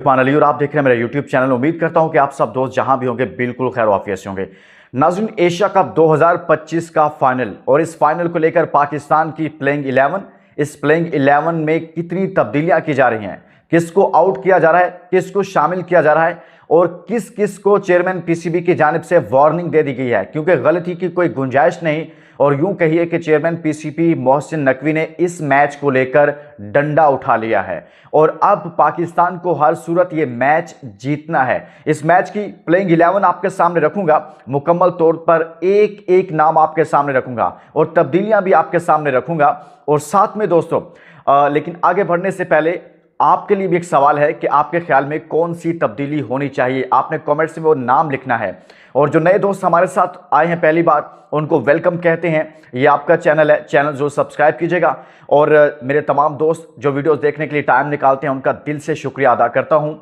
मान अली और आप देख रहे हैं मेरा यूट्यूब चैनल। उम्मीद करता हूं कि आप सब दोस्त जहां भी होंगे बिल्कुल खैर वाफियत से होंगे। नाज़रीन, एशिया कप 2025 का फाइनल और इस फाइनल को लेकर पाकिस्तान की प्लेइंग 11, इस प्लेइंग 11 में कितनी तब्दीलियां की जा रही हैं, किसको आउट किया जा रहा है, किसको शामिल किया जा रहा है और किस किस को चेयरमैन पीसीबी की जानिब से वार्निंग दे दी गई है, क्योंकि गलती की कोई गुंजाइश नहीं। और यूं कहिए कि चेयरमैन पीसीबी मोहसिन नकवी ने इस मैच को लेकर डंडा उठा लिया है और अब पाकिस्तान को हर सूरत ये मैच जीतना है। इस मैच की प्लेइंग 11 आपके सामने रखूंगा, मुकम्मल तौर पर एक एक नाम आपके सामने रखूंगा और तब्दीलियां भी आपके सामने रखूंगा। और साथ में दोस्तों लेकिन आगे बढ़ने से पहले आपके लिए भी एक सवाल है कि आपके ख्याल में कौन सी तब्दीली होनी चाहिए। आपने कमेंट्स में वो नाम लिखना है। और जो नए दोस्त हमारे साथ आए हैं पहली बार, उनको वेलकम कहते हैं। ये आपका चैनल है, चैनल जो सब्सक्राइब कीजिएगा। और मेरे तमाम दोस्त जो वीडियोस देखने के लिए टाइम निकालते हैं, उनका दिल से शुक्रिया अदा करता हूं।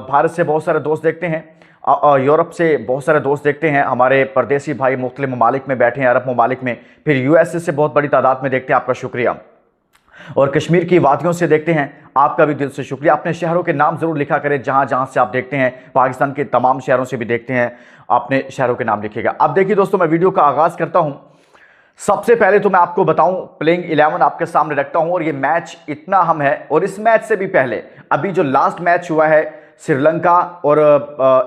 भारत से बहुत सारे दोस्त देखते हैं, यूरोप से बहुत सारे दोस्त देखते हैं, हमारे परदेसी भाई मुख्तलिफ ममालिक में बैठे हैं, अरब ममालिक में, फिर यूएसए से बहुत बड़ी तादाद में देखते हैं, आपका शुक्रिया। और कश्मीर की वादियों से देखते हैं, आपका भी दिल से शुक्रिया। अपने शहरों के नाम जरूर लिखा करें, जहां जहां से आप देखते हैं। पाकिस्तान के तमाम शहरों से भी देखते हैं, अपने शहरों के नाम लिखिएगा। अब देखिए दोस्तों, मैं वीडियो का आगाज करता हूं। सबसे पहले तो मैं आपको बताऊं, प्लेइंग 11 आपके सामने रखता हूं और ये मैच इतना अहम है। और इस मैच से भी पहले अभी जो लास्ट मैच हुआ है श्रीलंका और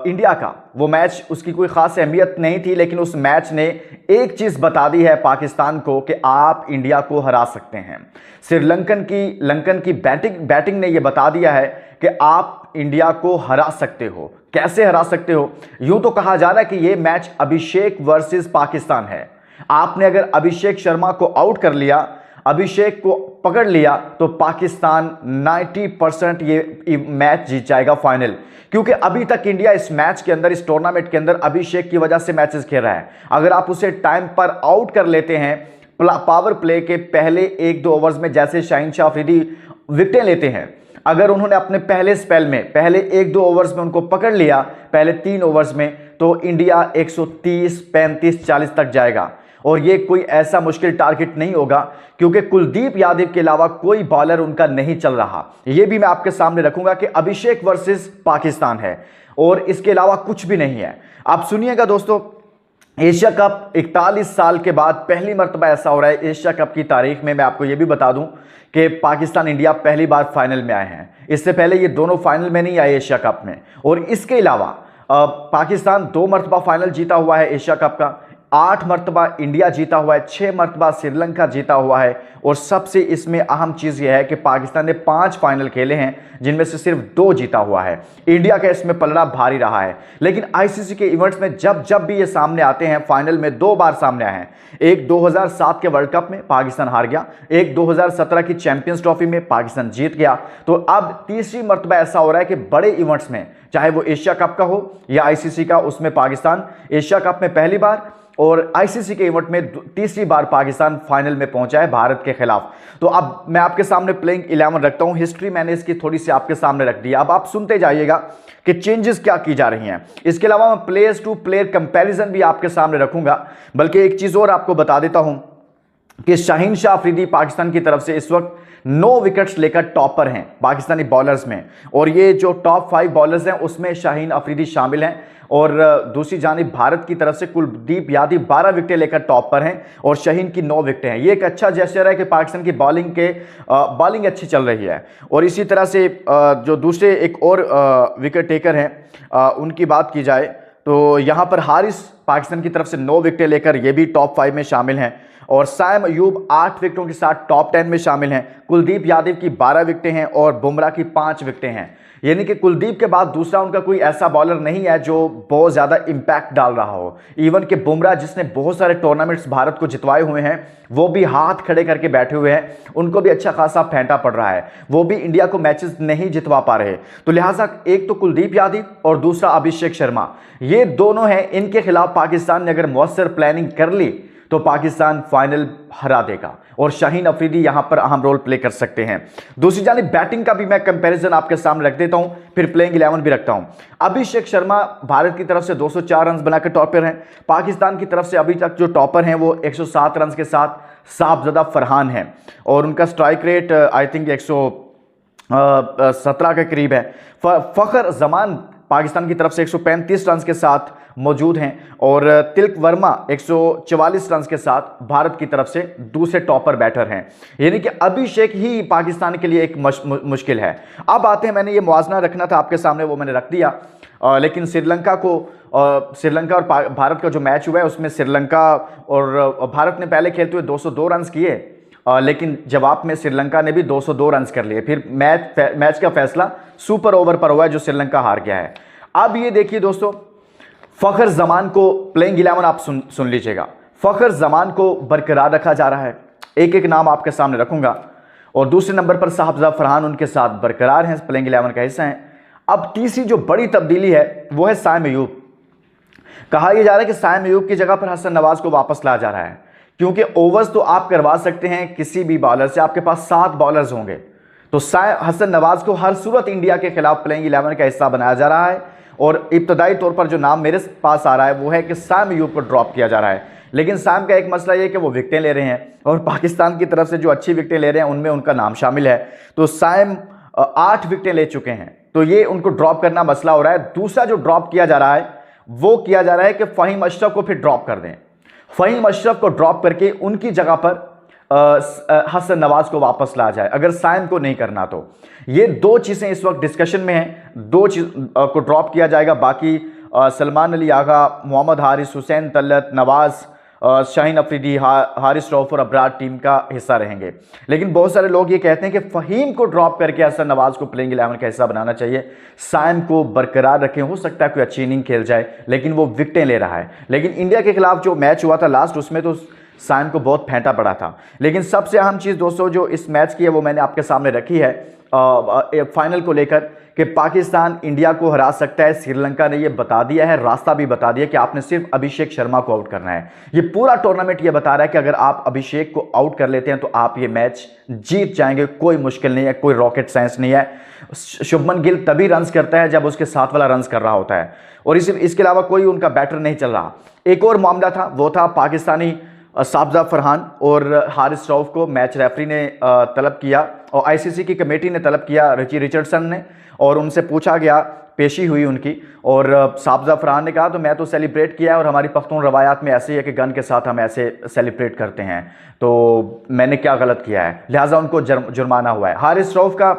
इंडिया का, वो मैच उसकी कोई खास अहमियत नहीं थी, लेकिन उस मैच ने एक चीज बता दी है पाकिस्तान को कि आप इंडिया को हरा सकते हैं। श्रीलंकन की बैटिंग ने यह बता दिया है कि आप इंडिया को हरा सकते हो। कैसे हरा सकते हो? यूं तो कहा जा रहा है कि यह मैच अभिषेक वर्सेस पाकिस्तान है। आपने अगर अभिषेक शर्मा को आउट कर लिया, अभिषेक को पकड़ लिया, तो पाकिस्तान 90% ये मैच जीत जाएगा फाइनल। क्योंकि अभी तक इंडिया इस मैच के अंदर, इस टूर्नामेंट के अंदर अभिषेक की वजह से मैचेस खेल रहा है। अगर आप उसे टाइम पर आउट कर लेते हैं, पावर प्ले के पहले 1-2 ओवर्स में, जैसे शाहीन शाह अफरीदी विकेटें लेते हैं, अगर उन्होंने अपने पहले स्पेल में, पहले 1-2 ओवर्स में उनको पकड़ लिया, पहले 3 ओवर्स में, तो इंडिया 130, 35, 40 तक जाएगा। और ये कोई ऐसा मुश्किल टारगेट नहीं होगा, क्योंकि कुलदीप यादव के अलावा कोई बॉलर उनका नहीं चल रहा। ये भी मैं आपके सामने रखूंगा कि अभिषेक वर्सेस पाकिस्तान है और इसके अलावा कुछ भी नहीं है। आप सुनिएगा दोस्तों, एशिया कप 41 साल के बाद पहली मर्तबा ऐसा हो रहा है एशिया कप की तारीख में। मैं आपको यह भी बता दूं कि पाकिस्तान इंडिया पहली बार फाइनल में आए हैं। इससे पहले ये दोनों फाइनल में नहीं आए एशिया कप में। और इसके अलावा पाकिस्तान 2 मर्तबा फाइनल जीता हुआ है एशिया कप का, 8 मर्तबा इंडिया जीता हुआ है, 6 मर्तबा श्रीलंका जीता हुआ है। और सबसे इसमें अहम चीज़ यह है कि पाकिस्तान ने 5 फाइनल खेले हैं, जिनमें से सिर्फ 2 जीता हुआ है। इंडिया का इसमें पलड़ा भारी रहा है। लेकिन आईसीसी के इवेंट्स में जब जब भी ये सामने आते हैं, फाइनल में 2 बार सामने आए हैं। एक 2007 के वर्ल्ड कप में पाकिस्तान हार गया, एक 2017 की चैंपियंस ट्रॉफी में पाकिस्तान जीत गया। तो अब तीसरी मर्तबा ऐसा हो रहा है कि बड़े इवेंट्स में, चाहे वो एशिया कप का हो या आईसीसी का, उसमें पाकिस्तान एशिया कप में पहली बार और आईसीसी के इवेंट में तीसरी बार पाकिस्तान फाइनल में पहुंचा है भारत के खिलाफ। तो अब मैं आपके सामने प्लेइंग 11 रखता हूं। हिस्ट्री मैंने इसकी थोड़ी सी आपके सामने रख दी। अब आप सुनते जाइएगा कि चेंजेस क्या की जा रही हैं। इसके अलावा मैं प्लेयर्स टू प्लेयर कंपैरिजन भी आपके सामने रखूंगा। बल्कि एक चीज और आपको बता देता हूं कि शाहीन शाह अफरीदी पाकिस्तान की तरफ से इस वक्त 9 विकेट्स लेकर टॉपर हैं पाकिस्तानी बॉलर्स में। और ये जो टॉप 5 बॉलर्स हैं उसमें शाहीन अफरीदी शामिल हैं। और दूसरी जानिब भारत की तरफ से कुलदीप यादव 12 विकेटें लेकर टॉप पर हैं और शाहीन की 9 विकेटें हैं। ये एक अच्छा जेस्चर है कि पाकिस्तान की बॉलिंग अच्छी चल रही है। और इसी तरह से जो दूसरे एक और विकेट टेकर हैं, उनकी बात की जाए तो यहाँ पर हारिस पाकिस्तान की तरफ से 9 विकेटें लेकर ये भी टॉप 5 में शामिल हैं। और साइम अयूब 8 विकेटों के साथ टॉप 10 में शामिल हैं। कुलदीप यादव की 12 विकेटें हैं और बुमराह की 5 विकेटें हैं। यानी कि कुलदीप के बाद दूसरा उनका कोई ऐसा बॉलर नहीं है जो बहुत ज़्यादा इंपैक्ट डाल रहा हो। इवन कि बुमराह, जिसने बहुत सारे टूर्नामेंट्स भारत को जितवाए हुए हैं, वो भी हाथ खड़े करके बैठे हुए हैं। उनको भी अच्छा खासा फेंटा पड़ रहा है, वो भी इंडिया को मैचेस नहीं जितवा पा रहे। तो लिहाजा एक तो कुलदीप यादव और दूसरा अभिषेक शर्मा, ये दोनों हैं। इनके खिलाफ पाकिस्तान ने अगर मौसर प्लानिंग कर ली तो पाकिस्तान फाइनल हरा देगा और शाहीन अफरीदी यहां पर अहम रोल प्ले कर सकते हैं। दूसरी जानिब बैटिंग का भी मैं कंपैरिजन आपके सामने रख देता हूं, फिर प्लेइंग 11 भी रखता हूं। अभिषेक शर्मा भारत की तरफ से 204 रन बनाकर टॉपर हैं। पाकिस्तान की तरफ से अभी तक जो टॉपर हैं वो 107 रन के साथ साफजदा फरहान हैं और उनका स्ट्राइक रेट आई थिंक 17 के करीब है। फ़खर जमान पाकिस्तान की तरफ से 135 रन के साथ मौजूद हैं और तिलक वर्मा 144 रन के साथ भारत की तरफ से दूसरे टॉपर बैटर हैं। यानी कि अभिषेक ही पाकिस्तान के लिए एक मुश्किल है। अब आते हैं, मैंने ये मुआवजा रखना था आपके सामने, वो मैंने रख दिया। लेकिन श्रीलंका और भारत का जो मैच हुआ है उसमें श्रीलंका और भारत ने पहले खेलते हुए 202 रन किए, लेकिन जवाब में श्रीलंका ने भी 202 रन कर लिए। फिर मैच का फैसला सुपर ओवर पर हुआ है जो श्रीलंका हार गया है। अब ये देखिए दोस्तों, फ़खर जमान को प्लेइंग 11 आप सुन लीजिएगा। फ़खर जमान को बरकरार रखा जा रहा है, एक एक नाम आपके सामने रखूंगा। और दूसरे नंबर पर शाहजाद फरहान उनके साथ बरकरार हैं, प्लेइंग 11 का हिस्सा हैं। अब तीसरी जो बड़ी तब्दीली है वो है साइम अयूब। कहा यह जा रहा है कि साइम अयूब की जगह पर हसन नवाज को वापस लाया जा रहा है, क्योंकि ओवर्स तो आप करवा सकते हैं किसी भी बॉलर से, आपके पास 7 बॉलर्स होंगे, तो हसन नवाज को हर सूरत इंडिया के खिलाफ प्लेइंग 11 का हिस्सा बनाया जा रहा है। और इब्तदाई तौर पर जो नाम मेरे पास आ रहा है वो है कि साइम अयूब को ड्रॉप किया जा रहा है। लेकिन साइम का एक मसला ये है कि वो विकेटें ले रहे हैं और पाकिस्तान की तरफ से जो अच्छी विकेटें ले रहे हैं उनमें उनका नाम शामिल है। तो साइम 8 विकेटें ले चुके हैं, तो ये उनको ड्रॉप करना मसला हो रहा है। दूसरा जो ड्रॉप किया जा रहा है वो किया जा रहा है कि फ़हीम अशरफ को फिर ड्रॉप कर दें। फ़हीम अशरफ को ड्रॉप करके उनकी जगह पर हसन नवाज को वापस लाया जाए, अगर साइम को नहीं करना तो। ये 2 चीज़ें इस वक्त डिस्कशन में हैं, 2 चीज़ को ड्रॉप किया जाएगा। बाकी सलमान अली आगा, मोहम्मद हारिस, हुसैन तलत, नवाज, शाहीन अफरीदी, हारिस रऊफ और अबरार टीम का हिस्सा रहेंगे। लेकिन बहुत सारे लोग ये कहते हैं कि फ़हीम को ड्रॉप करके हसन नवाज को प्लेइंग 11 का हिस्सा बनाना चाहिए, साइम को बरकरार रखें। हो सकता है कोई अच्छी इनिंग खेल जाए, लेकिन वो विकेटें ले रहा है। लेकिन इंडिया के खिलाफ जो मैच हुआ था लास्ट, उसमें तो साइम को बहुत फेंटा पड़ा था। लेकिन सबसे अहम चीज़ दोस्तों जो इस मैच की है वो मैंने आपके सामने रखी है फाइनल को लेकर, कि पाकिस्तान इंडिया को हरा सकता है। श्रीलंका ने ये बता दिया है, रास्ता भी बता दिया कि आपने सिर्फ अभिषेक शर्मा को आउट करना है। ये पूरा टूर्नामेंट ये बता रहा है कि अगर आप अभिषेक को आउट कर लेते हैं तो आप ये मैच जीत जाएंगे। कोई मुश्किल नहीं है, कोई रॉकेट साइंस नहीं है। शुभमन गिल तभी रन्स करता है जब उसके साथ वाला रन्स कर रहा होता है, और इसके अलावा कोई उनका बैटर नहीं चल रहा। एक और मामला था, वो था पाकिस्तानी शाहजाद फरहान और हारिस रऊफ को मैच रेफरी ने तलब किया और आईसीसी की कमेटी ने तलब किया, रिची रिचर्डसन ने, और उनसे पूछा गया, पेशी हुई उनकी, और शाहजाद फरहान ने कहा तो मैं तो सेलिब्रेट किया है और हमारी पख्तून रवायात में ऐसे ही है कि गन के साथ हम ऐसे सेलिब्रेट करते हैं, तो मैंने क्या गलत किया है, लिहाजा उनको जुर्माना हुआ है। हारिस रऊफ का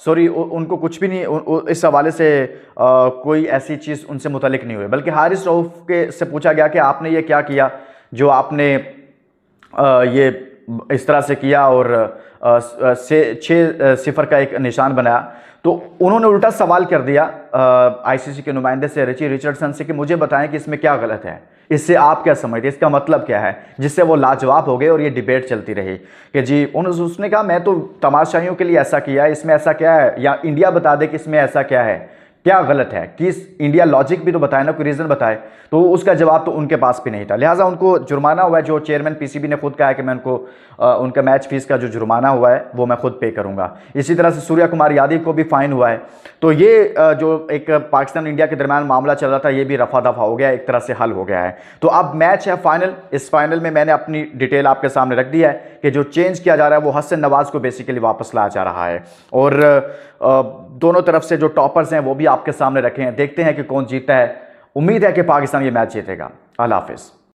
सॉरी उनको कुछ भी नहीं, इस हवाले से कोई ऐसी चीज़ उनसे मुतल्लिक नहीं हुई, बल्कि हारिस रऊफ के से पूछा गया कि आपने ये क्या किया जो आपने ये इस तरह से किया और 6-0 का एक निशान बनाया। तो उन्होंने उल्टा सवाल कर दिया आईसीसी के नुमाइंदे से, रिची रिचर्डसन से, कि मुझे बताएं कि इसमें क्या गलत है, इससे आप क्या समझते हैं, इसका मतलब क्या है, जिससे वो लाजवाब हो गए और ये डिबेट चलती रही कि जी उसने कहा मैं तो तमाशाइयों के लिए ऐसा किया है, इसमें ऐसा क्या है, या इंडिया बता दे कि इसमें ऐसा क्या है, क्या गलत है, कि इंडिया लॉजिक भी तो बताए ना, कोई रीज़न बताए। तो उसका जवाब तो उनके पास भी नहीं था, लिहाजा उनको जुर्माना हुआ है। जो चेयरमैन पीसीबी ने खुद कहा है कि मैं उनको उनका मैच फीस का जो जुर्माना हुआ है वो मैं खुद पे करूंगा। इसी तरह से सूर्या कुमार यादव को भी फाइन हुआ है। तो ये जो एक पाकिस्तान इंडिया के दरमियान मामला चल रहा था ये भी रफा दफा हो गया, एक तरह से हल हो गया है। तो अब मैच है फाइनल, इस फाइनल में मैंने अपनी डिटेल आपके सामने रख दी है कि जो चेंज किया जा रहा है वो हसन नवाज को बेसिकली वापस लाया जा रहा है, और दोनों तरफ से जो टॉपर्स हैं वो भी आपके सामने रखे हैं। देखते हैं कि कौन जीतता है। उम्मीद है कि पाकिस्तान ये मैच जीतेगा। अल्लाह हाफिज़।